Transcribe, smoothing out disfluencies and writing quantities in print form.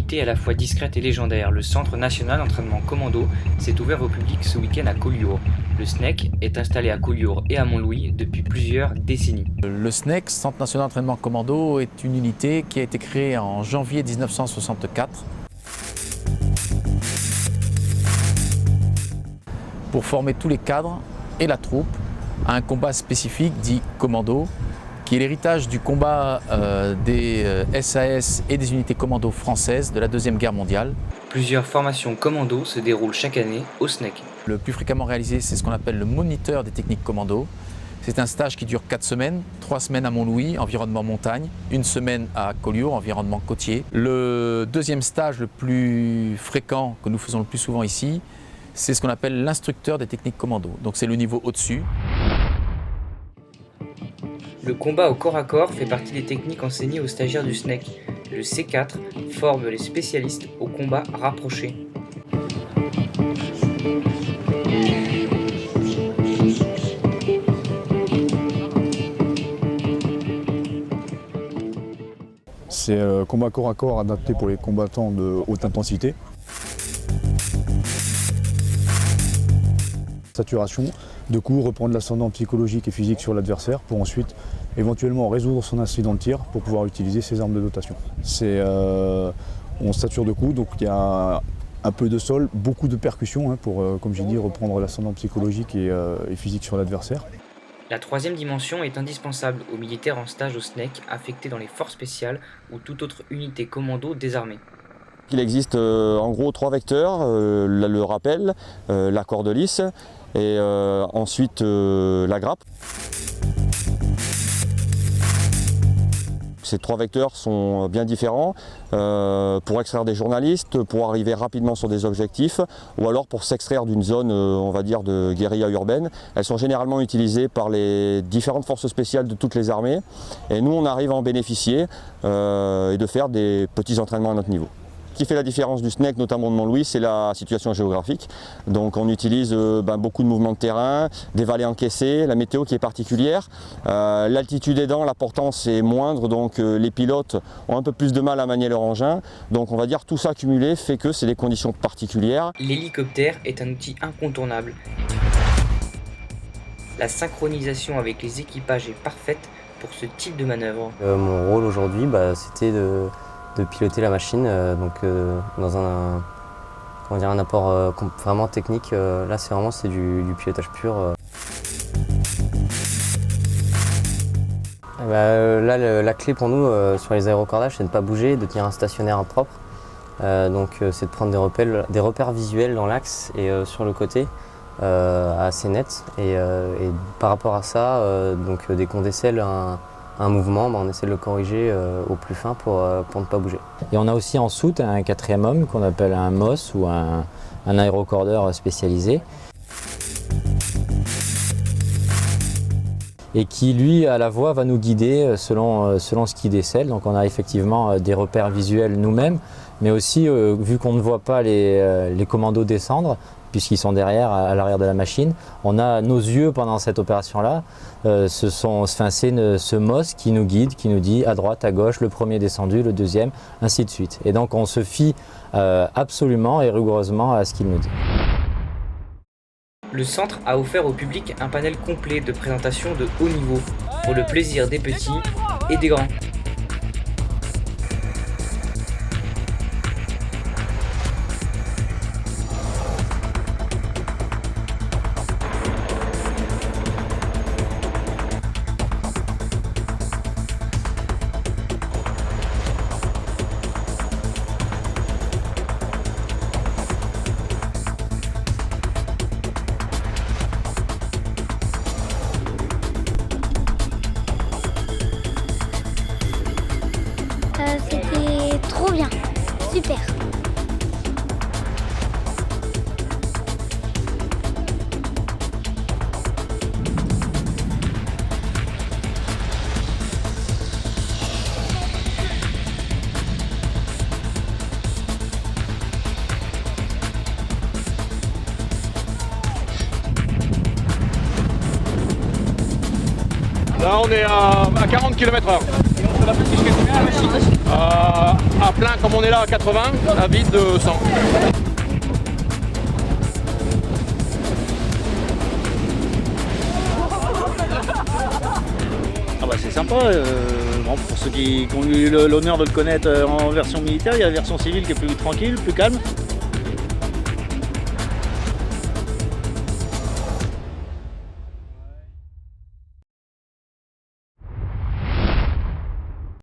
unité à la fois discrète et légendaire, le Centre national d'entraînement commando s'est ouvert au public ce week-end à Collioure. Le SNEC est installé à Collioure et à Montlouis depuis plusieurs décennies. Le SNEC, Centre national d'entraînement commando, est une unité qui a été créée en janvier 1964 pour former tous les cadres et la troupe à un combat spécifique dit commando, qui est l'héritage du combat des SAS et des unités commando françaises de la Deuxième Guerre mondiale. Plusieurs formations commando se déroulent chaque année au SNEC. Le plus fréquemment réalisé, c'est ce qu'on appelle le moniteur des techniques commando. C'est un stage qui dure 4 semaines, 3 semaines à Montlouis, environnement montagne, 1 semaine à Collioure, environnement côtier. Le deuxième stage le plus fréquent, que nous faisons le plus souvent ici, c'est ce qu'on appelle l'instructeur des techniques commando. Donc c'est le niveau au-dessus. Le combat au corps à corps fait partie des techniques enseignées aux stagiaires du SNEC. Le C4 forme les spécialistes au combat rapproché. C'est un combat corps à corps adapté pour les combattants de haute intensité. Saturation, de coup reprendre l'ascendant psychologique et physique sur l'adversaire pour ensuite éventuellement résoudre son incident de tir pour pouvoir utiliser ses armes de dotation. On sature de coups, donc il y a un peu de sol, beaucoup de percussions pour, comme j'ai dit, reprendre l'ascendant psychologique et physique sur l'adversaire. La troisième dimension est indispensable aux militaires en stage au SNEC affectés dans les forces spéciales ou toute autre unité commando désarmée. Il existe en gros 3 vecteurs, le rappel, la corde lisse et ensuite la grappe. Ces 3 vecteurs sont bien différents pour extraire des journalistes, pour arriver rapidement sur des objectifs ou alors pour s'extraire d'une zone, on va dire, de guérilla urbaine. Elles sont généralement utilisées par les différentes forces spéciales de toutes les armées et nous on arrive à en bénéficier et de faire des petits entraînements à notre niveau. Ce qui fait la différence du SNEC, notamment de Montlouis, c'est la situation géographique. Donc on utilise beaucoup de mouvements de terrain, des vallées encaissées, la météo qui est particulière. L'altitude aidant, la portance est moindre, donc les pilotes ont un peu plus de mal à manier leur engin. Donc on va dire tout ça cumulé fait que c'est des conditions particulières. L'hélicoptère est un outil incontournable. La synchronisation avec les équipages est parfaite pour ce type de manœuvre. Mon rôle aujourd'hui, c'était de piloter la machine dans un apport vraiment technique. Là c'est du pilotage pur. La clé pour nous sur les aérocordages, c'est de ne pas bouger, de tenir un stationnaire propre. C'est de prendre des repères visuels dans l'axe et sur le côté assez net. Et par rapport à ça, dès qu'on décèle un mouvement, on essaie de le corriger au plus fin pour ne pas bouger. Et on a aussi en soute un 4e homme qu'on appelle un MOS ou un aérocordeur spécialisé. Et qui lui à la voix va nous guider selon ce qu'il décèle. Donc on a effectivement des repères visuels nous-mêmes, mais aussi vu qu'on ne voit pas les commandos descendre, puisqu'ils sont derrière, à l'arrière de la machine, on a nos yeux pendant cette opération-là. C'est ce MOS qui nous guide, qui nous dit à droite, à gauche, le premier descendu, le deuxième, ainsi de suite. Et donc on se fie absolument et rigoureusement à ce qu'il nous dit. Le centre a offert au public un panel complet de présentations de haut niveau, pour le plaisir des petits et des grands. C'était trop bien, super. Là on est à 40 km/h. À plein comme on est là à 80, à vide de 100. Ah bah c'est sympa, bon, pour ceux qui ont eu l'honneur de le connaître en version militaire, il y a la version civile qui est plus tranquille, plus calme.